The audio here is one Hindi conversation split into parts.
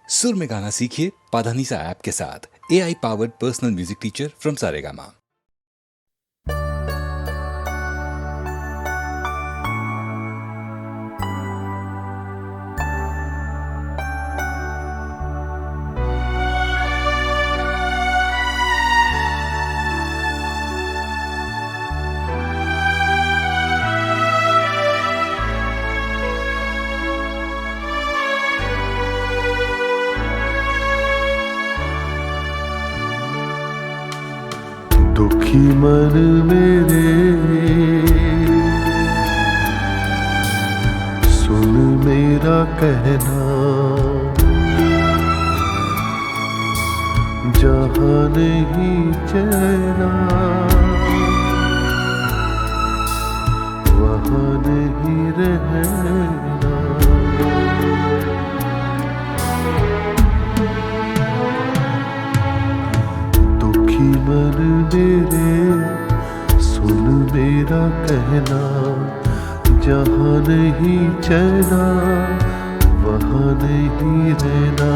सुर में गाना सीखिए पाधानीसा ऐप के साथ। AI powered personal music teacher from Saregama. दुखी मन मेरे सुन मेरा कहना, जहाँ नहीं चैना वहाँ नहीं रहना। दुखी मन मेरे सुन मेरा कहना, जहाँ नहीं चैना वहाँ नहीं रहना।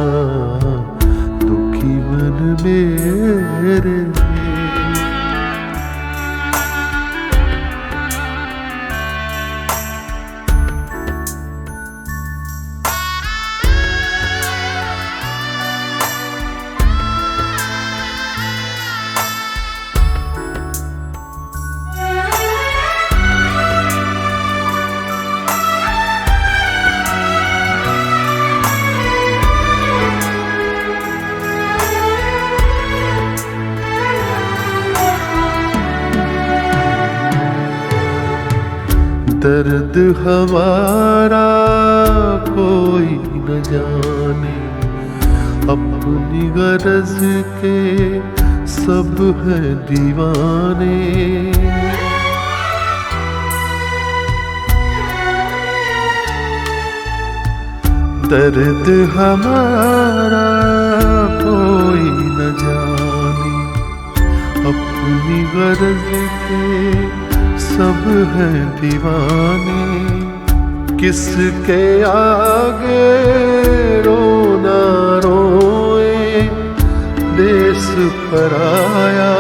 दुखी मन मेरे दर्द हमारा कोई न जाने, अपनी गरज के सब हैं दीवाने। दर्द हमारा कोई न जाने, अपनी गरज के सब हैं दीवाने। किसके आगे रोना रोए, देश पराया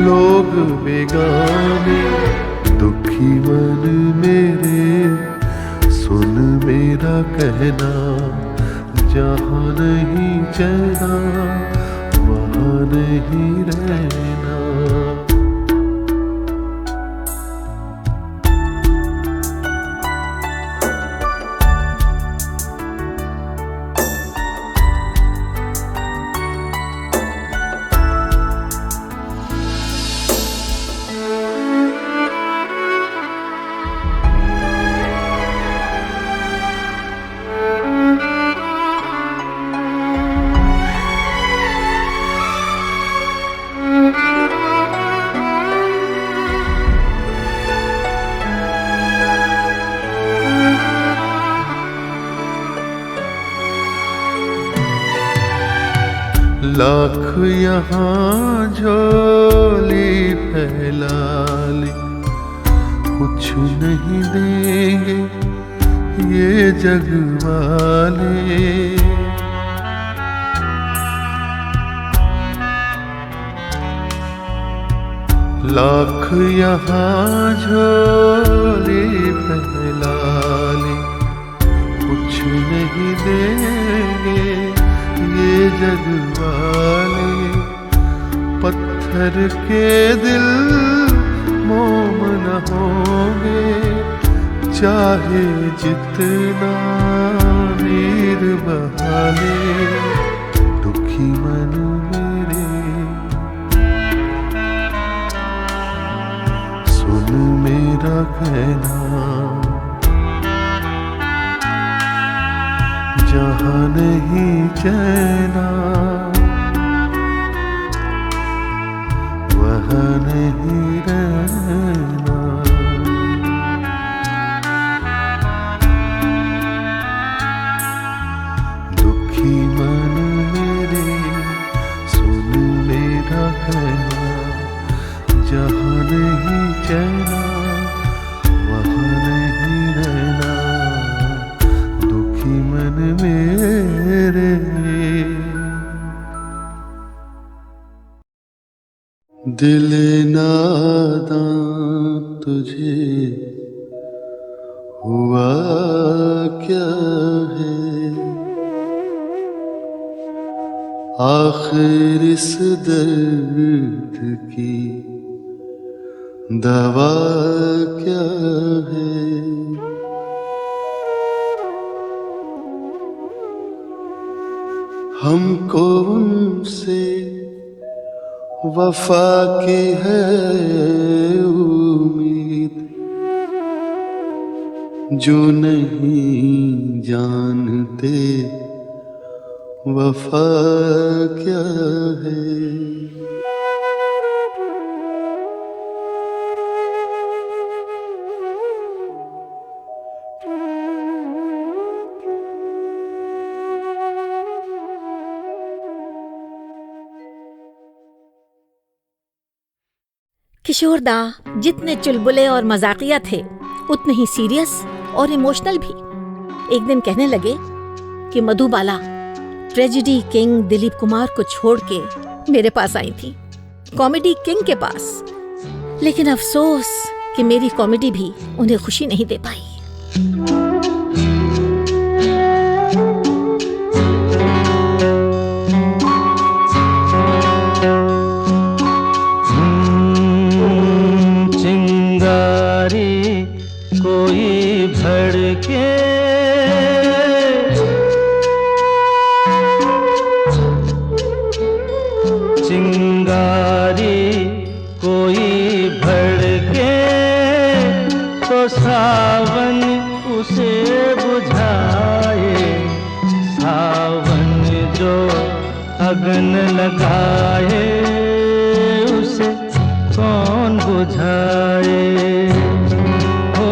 लोग बेगाने। दुखी मन मेरे सुन मेरा कहना, जहाँ नहीं चैना वहाँ नहीं रहना। लाख यहाँ झोली फैला ले, कुछ नहीं देंगे ये जग वाले। लाख यहाँ झोली फैला ले, कुछ नहीं देंगे ये जग वाले। पत्थर के दिल मोम न होंगे, चाहे जितना नीर बहा ले। दुखी मन मेरे सुन मेरा कहना, जहाँ नहीं चैना वहाँ नहीं रहना। दुखी मन मेरे सुन मेरा कहना, जहाँ नहीं चैना वहाँ नहीं रहना। दुखी मन मेरे दिल नादां तुझे हुआ क्या है, आखिर इस दर्द की दवा क्या है। हमको उनसे वफा की है उम्मीद, जो नहीं जानते वफा क्या है। किशोर दा जितने चुलबुले और मजाकिया थे उतने ही सीरियस और इमोशनल भी। एक दिन कहने लगे कि मधुबाला ट्रेजेडी किंग दिलीप कुमार को छोड़ के मेरे पास आई थी, कॉमेडी किंग के पास, लेकिन अफसोस कि मेरी कॉमेडी भी उन्हें खुशी नहीं दे पाई। सावन उसे बुझाए, सावन जो अगन लगाए उसे कौन बुझाए, हो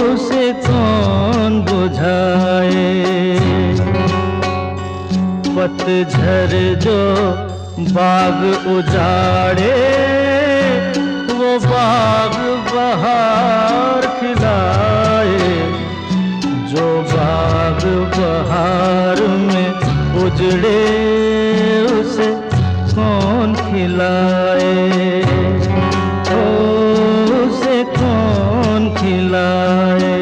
उसे कौन बुझाए। पतझर जो बाग उजाड़े, वो बाग बहार खिलाए, जो बाग बहार में उजड़े उसे कौन खिलाए, ओ उसे कौन खिलाए।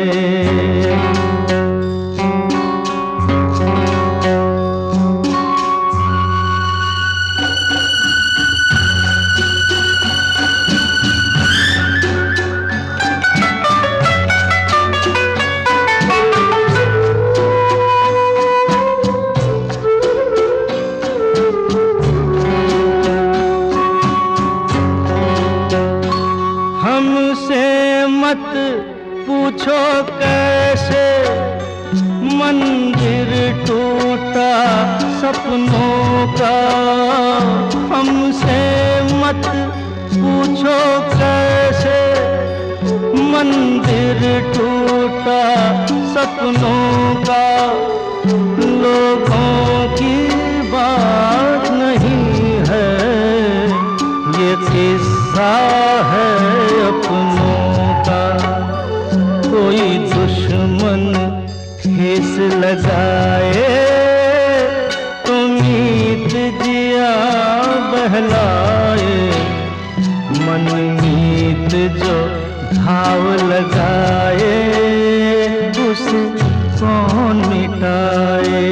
पूछो कैसे मंदिर टूटा सपनों का, हमसे मत पूछो कैसे मंदिर टूटा सपनों का। लोगों की बात नहीं है, ये किस्सा है अपनों का। कोई दुश्मन ठेस लगाए तो मीत जिया बहलाए, मन मीत जो घाव लगाए उसे कौन मिटाए।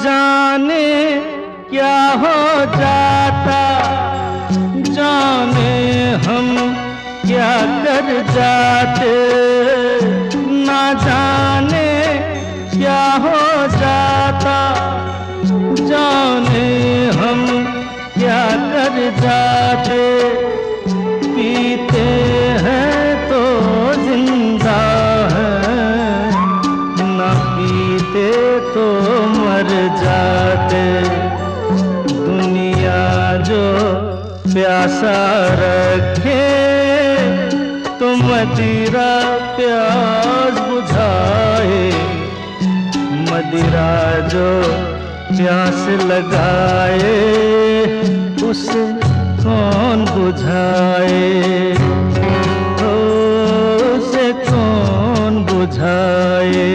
जाने क्या हो जाता, जाने हम क्या कर जाते, ना जाने क्या हो जाता, जाने हम क्या कर जाते। पीते हैं तो जिंदा है, ना पीते तो मर जाते। दुनिया जो प्यासा रखे तो मदिरा प्यास बुझाए, मदिरा जो प्यास लगाए उसे कौन बुझाए, ओ उसे कौन बुझाए।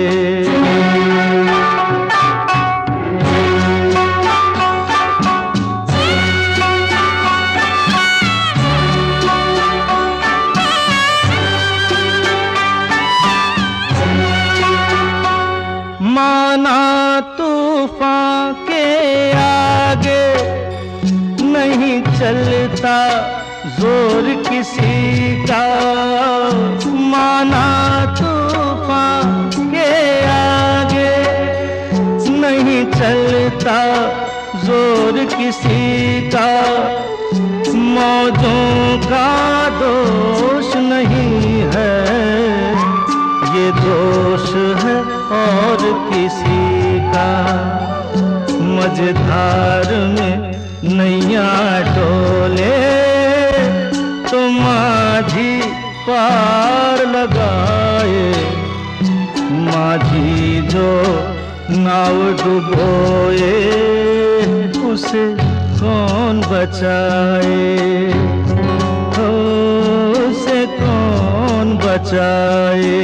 माना तूफान के आगे नहीं चलता जोर किसी का, माना तूफान के आगे नहीं चलता जोर किसी का, मौजों का दोष नहीं है ये दोष है और किसी का। मझधार में नैया डोले तो माझी पार लगाए, माझी जो नाव डुबोए उसे कौन बचाए, हो उसे कौन बचाए।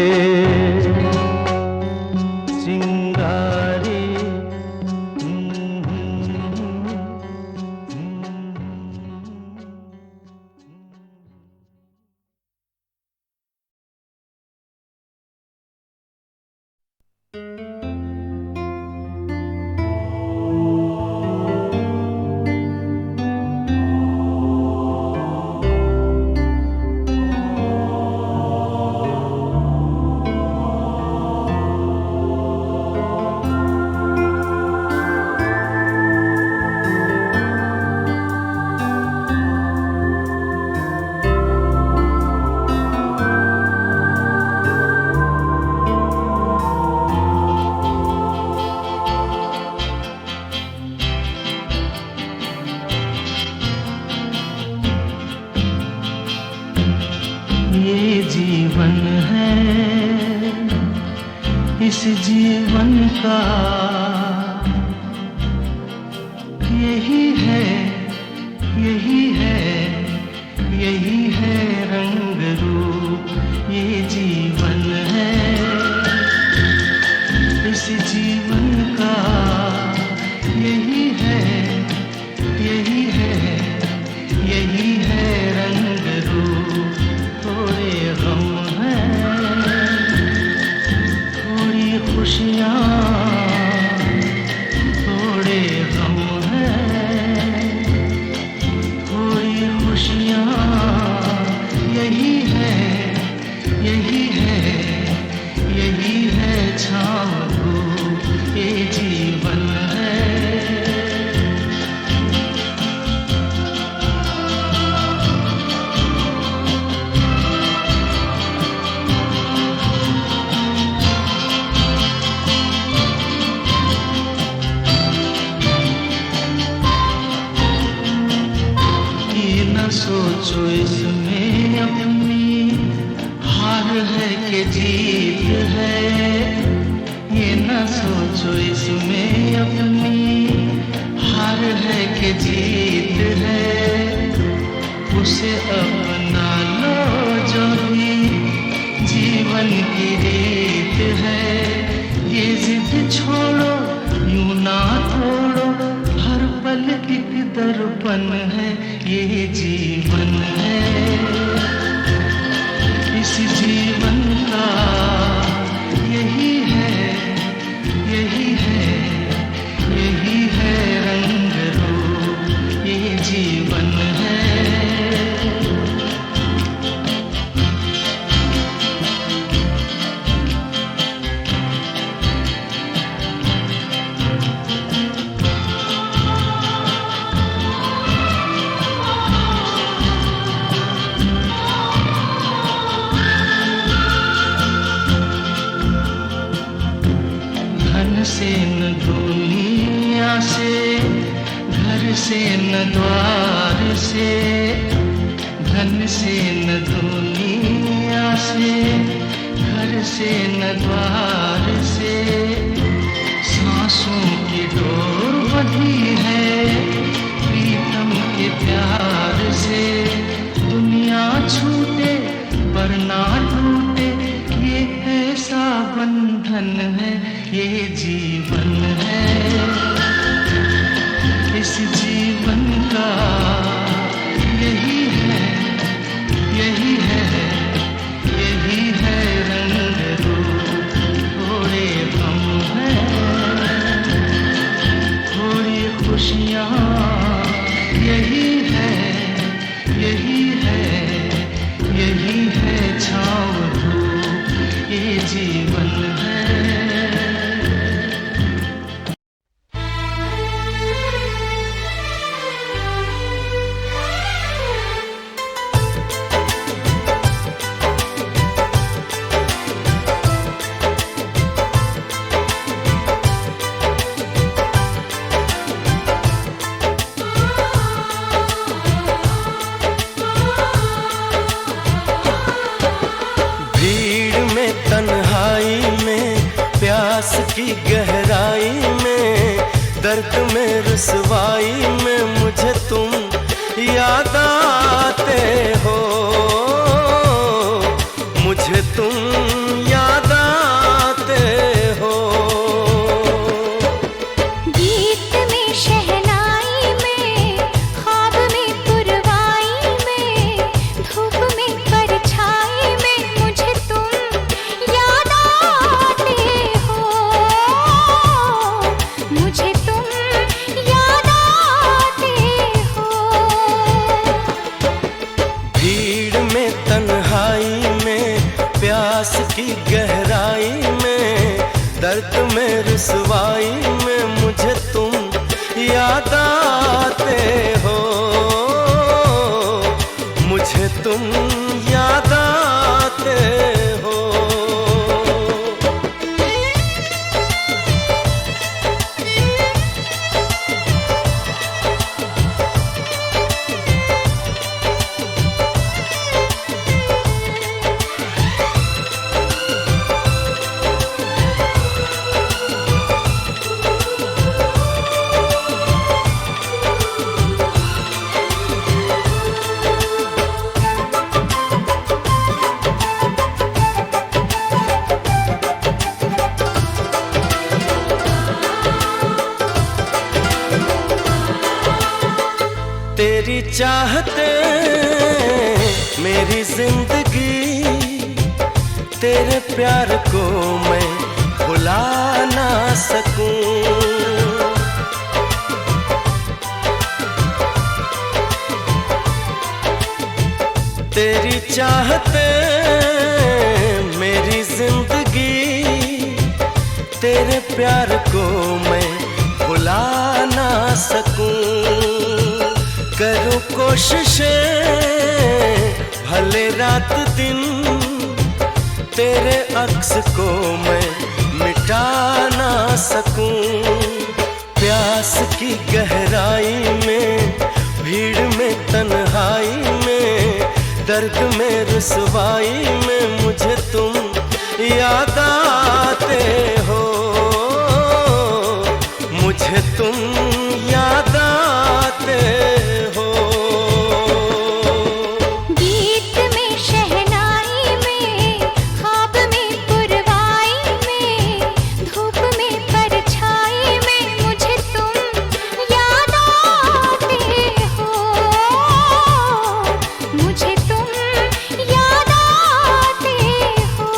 इस जीवन का यही है, यही है, यही है रंग रूप, ये जीवन है। इस जीवन का यही है, यही है, यही है रंग रूप। थोड़े गम हैं, थोड़ी खुशियाँ, थोड़े गम हैं, थोड़ी खुशियाँ, यही है, यही है, यही है छाँव धूप, ये जीवन है। सोचो इसमें अपनी हार है कि जीत है, ये न सोचो इसमें अपनी हार है कि जीत है। उसे अपना लो जो भी जीवन की रीत है। ये जिद छोड़ो, यूं ना तोड़ो, हर पल एक दर्पण है, ये जीवन है। इस जीवन का यही है, यही है, यही है रंग रूप, ये जीवन है। से न दुनिया से, घर से न द्वार से, धन से न दुनिया से, घर से न द्वार से, सांसों की डोर बंधन है, ये जीवन है, इस जीवन का यही है, यही है, यही है रंग रूप। थोड़े गम हैं, थोड़ी खुशियाँ, यही है, यही है, यही है छाँव धूप, ये जीवन है। की गहराई में, दर्द में, रुसवाई में मुझे तुम याद आते हो, मुझे तुम याद आते हो। गीत में, शहनाई में, ख्वाब में, पुरवाई में, धूप में, परछाई में मुझे तुम याद आते हो, मुझे तुम याद आते हो। भीड़ में, तन्हाई में, प्यास की गहराई में, दर्द में, रुसवाई में मुझे तुम याद आते हो, मुझे तुम याद आते हो। तेरी चाहते मेरी जिंदगी, तेरे प्यार को मैं भुला ना सकूं। तेरी चाहते मेरी जिंदगी, तेरे प्यार को मैं भुला ना सकूं। करूं कोशिशें भले रात दिन, तेरे अक्स को मैं मिटा ना सकूं। प्यास की गहराई में, भीड़ में, तन्हाई में, दर्द में, रुसवाई में मुझे तुम याद आते हो, मुझे तुम याद आते हो। गीत में, शहनाई में, ख्वाब में, पुरवाई में, धूप में, परछाई में मुझे तुम याद आते हो, मुझे तुम याद आते हो।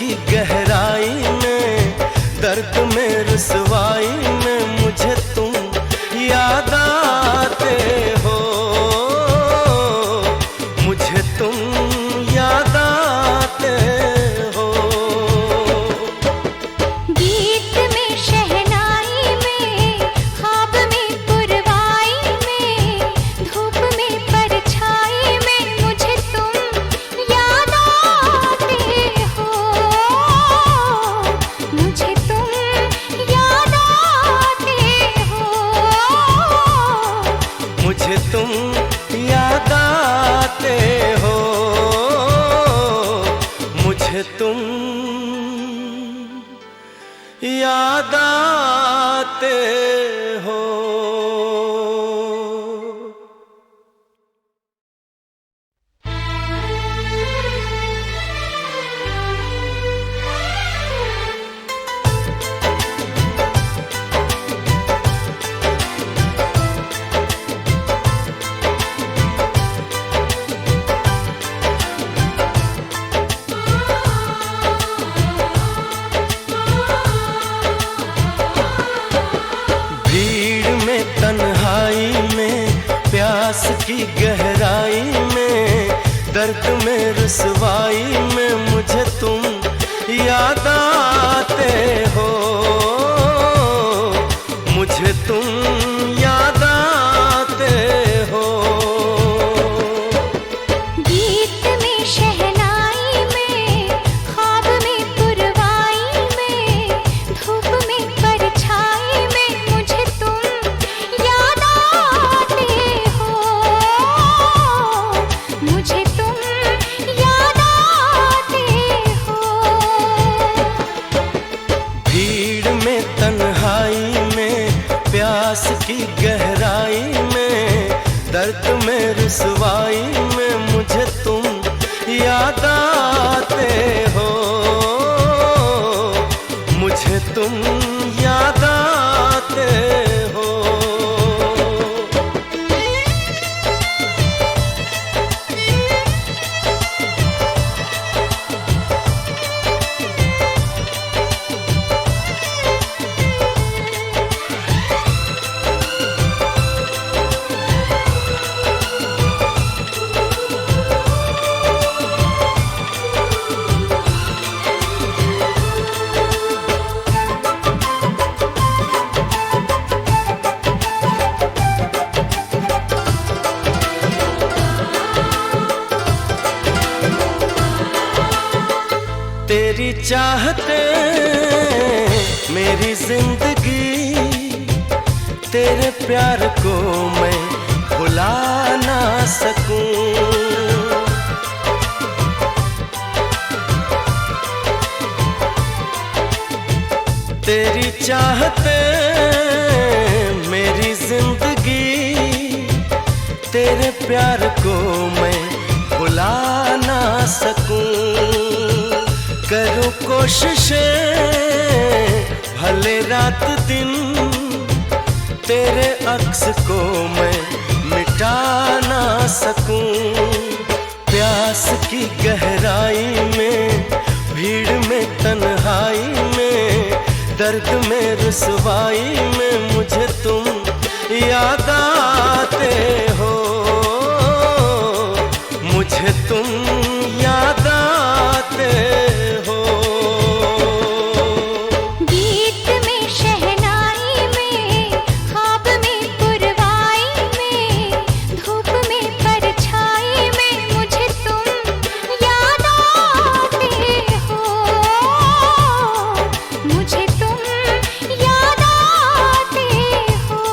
की गहराई में, दर्द में रुसवाई में मुझे तुम याद आते हो, मुझे तुम याद आते हो। गीत में शहनाई में, ख्वाब में पुरवाई में, धूप में परछाई में मुझे तुम याद आते हो, मुझे तुम याद आते हो, मुझे तुम याद आते हो, मुझे तुम याद आते हो। भीड़ में तन्हाई में, प्यास की गहराई में, दर्द में रुसवाई में मुझे तुम याद आते हो, मुझे तुम याद आते हो। गीत में शहनाई में, ख्वाब में पुरवाई में, धूप में परछाई में मुझे तुम याद आते हो, मुझे तुम याद आते हो। भीड़ में तन्हाई में, प्यास की गहराई में, दर्द में रुसवाई में मुझे तुम याद आते हो, मुझे तुम याद आते हो। तेरी चाहते मेरी जिंदगी, तेरे प्यार को मैं भुला ना सकूं। तेरी चाहते मेरी जिंदगी, तेरे प्यार को मैं भुला ना सकूं। करूं कोशिशें भले रात दिन, तेरे अक्स को मैं मिटा ना सकूं। प्यास की गहराई में, भीड़ में तन्हाई में, दर्द में रुसवाई में मुझे तुम याद आते हो, मुझे तुम याद आते हो। गीत में शहनाई में, ख्वाब में पुरवाई में, धूप में परछाई में मुझे तुम याद आते हो, मुझे तुम याद आते हो।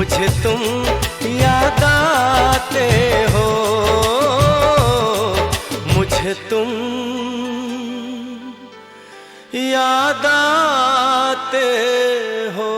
मुझे तुम याद आते हो, मुझे तुम याद आते हो।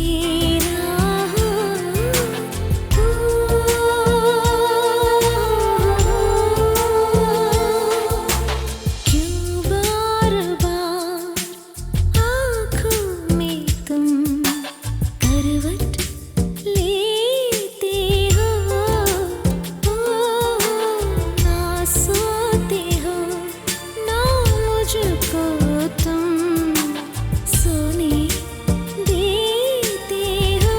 तेरा क्यों बार बार आँखों में तुम करवट लेते हो, ना सोते हो ना मुझको तुम सोने देते हो।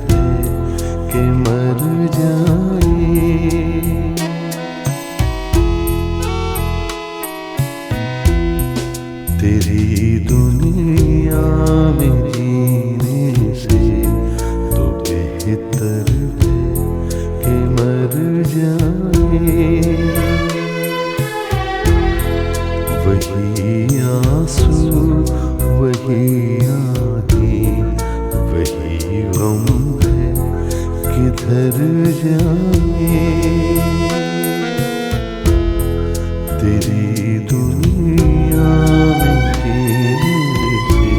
है कि मर जाए। तेरी दुनिया में जीने से तो बेहतर है कि मर जाए। वही आंसू वही आँखें वही गम है किधर जाए। तेरी दुनिया में जीने से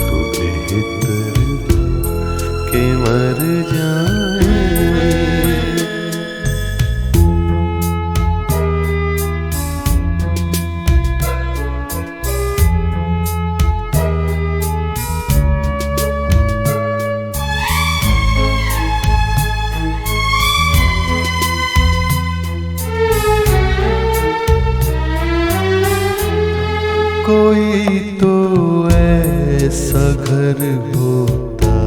तो बेहतर है कि मर जाए। कोई तो ऐसा घर होता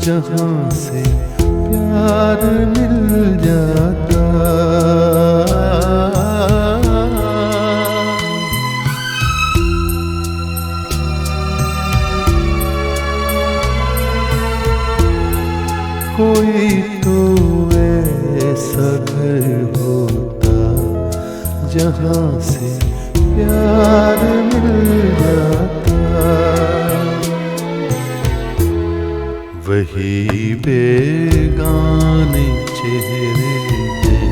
जहाँ से प्यार मिल जाता। कोई तो ऐसा घर होता जहाँ से प्यार मिल जाता। वही बेगाने चेहरे हैं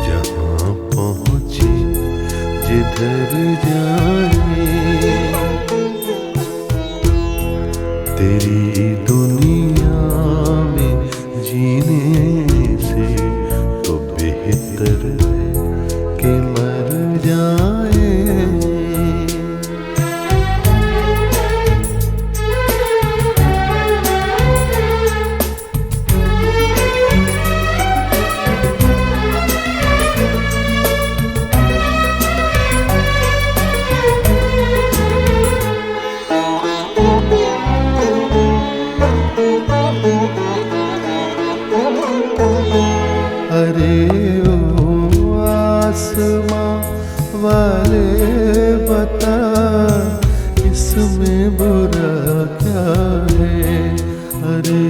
जहाँ पहुँचे जिधर जाए। तेरी दुनिया में जीने से तो बेहतर है कि मर जाए। अरे ओ आसमां वाले बता इसमें बुरा क्या है। अरे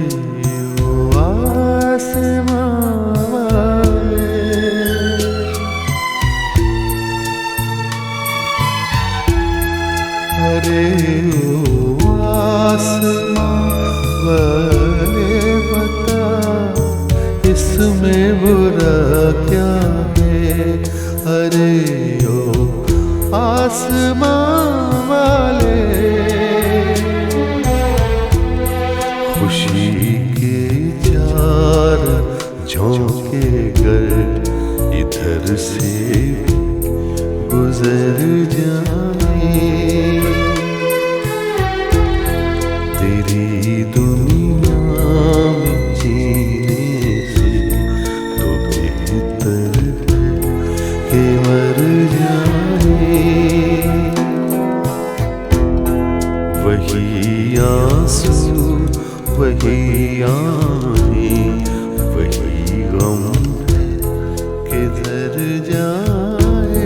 ओ आसमां वाले अरे ओ आसमां वाले बता इसमें बुरा क्या है। अरे ओ आसमां वाले खुशी के चार झोंके गर इधर से गुजर जाए। तेरी दुनिया में जीने से तो बेहतर है कि मर जाए। वही आंसू वही आँखें वही गम है किधर जाए।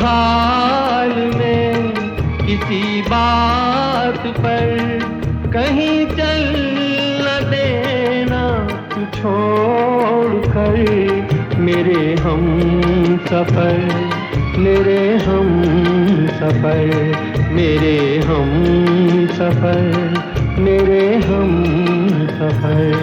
हाल में किसी बात पर कहीं चल न देना तू छोड़ कर मेरे हम सफर मेरे हम सफर मेरे हम सफर मेरे हम सफर।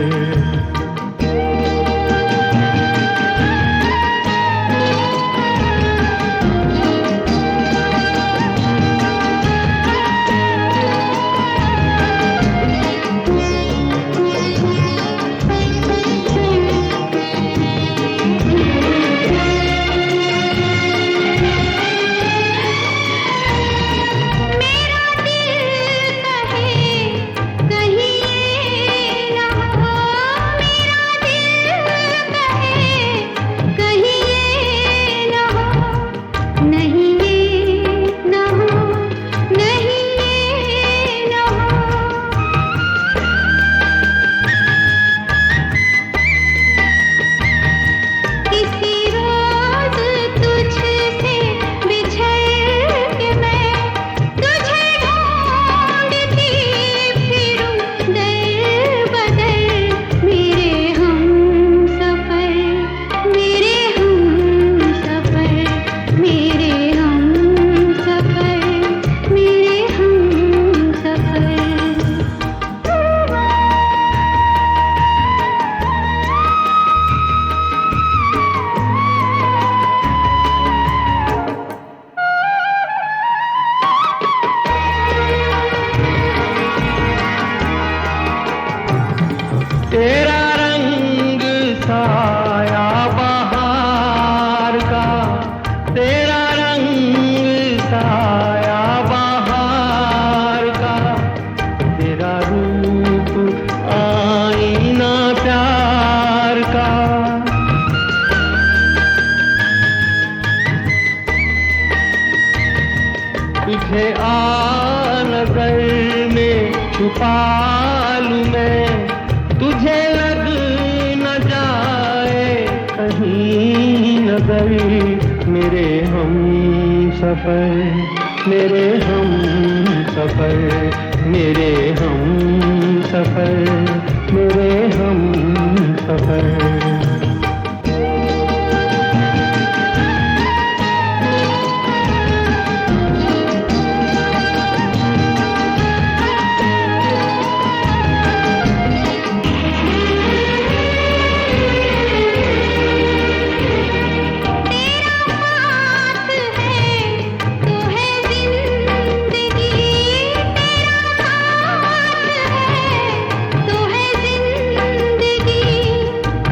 तेरा रंग साया बहार का तेरा रंग साया बहार का तेरा रूप आईना प्यार का तुझे आ नजर में छुपा लूं मैं तुझे लग न जाए कहीं नजर मेरे हम सफर मेरे हम सफर मेरे हम सफर मेरे हम सफर।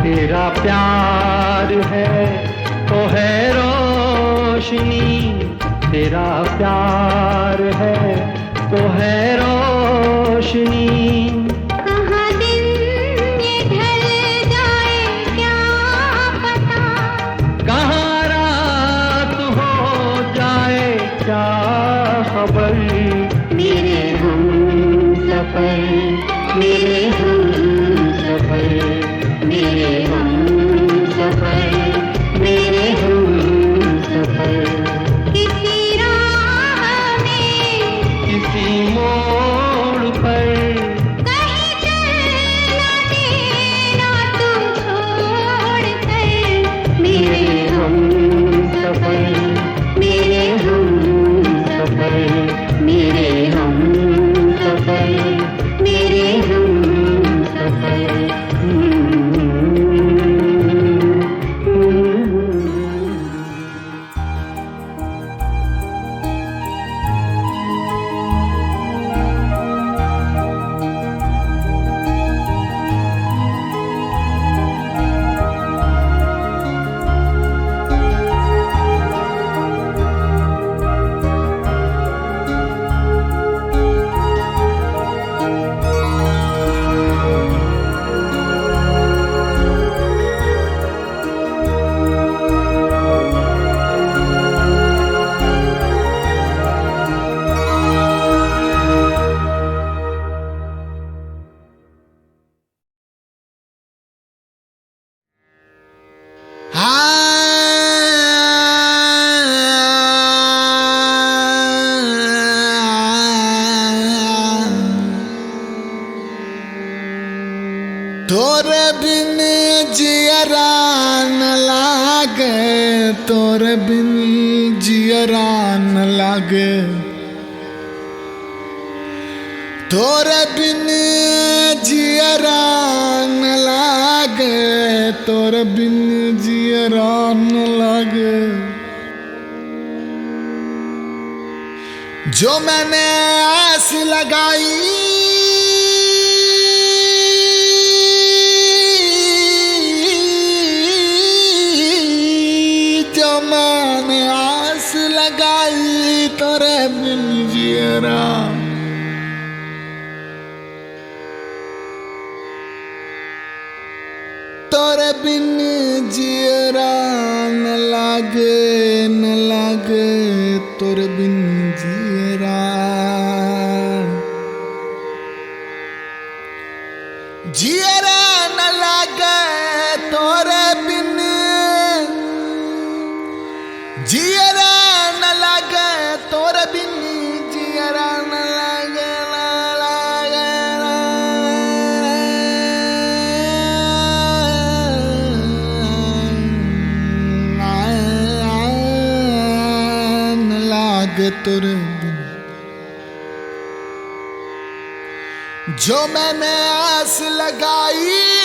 तेरा प्यार है तो है रोशनी तेरा प्यार है तो है रोशनी कहाँ दिन ये ढल जाए क्या पता कहाँ रात हो जाए क्या खबर मेरे हम सफर मेरे हम सफर मेरे हम सफर मेरे हम सफर किसी राह में किसी मोड़ पर कहीं चल न देना तू छोड़ कर मेरे हम सफर मेरे हम सफर मेरे हम सफर मेरे हम सफर तोरे बिन जियरा न लागे, तोरे बिन जियरा न लागे, तोरे बिन जियरा न लागे, तोरे बिन जियरा न लागे। जो मैंने आस लगाई, जो मैंने आस लगाई, तोरे बिन जियरा, तोरे बिन जियरा न लागे, न लागे, तोरे बिन जियरा। जियरा न लागे तोरे बिन, जियरा न लागे तोरे बिन, जियरा न लागे, न लागे तोरे बिन। जो मैंने आस लगाई,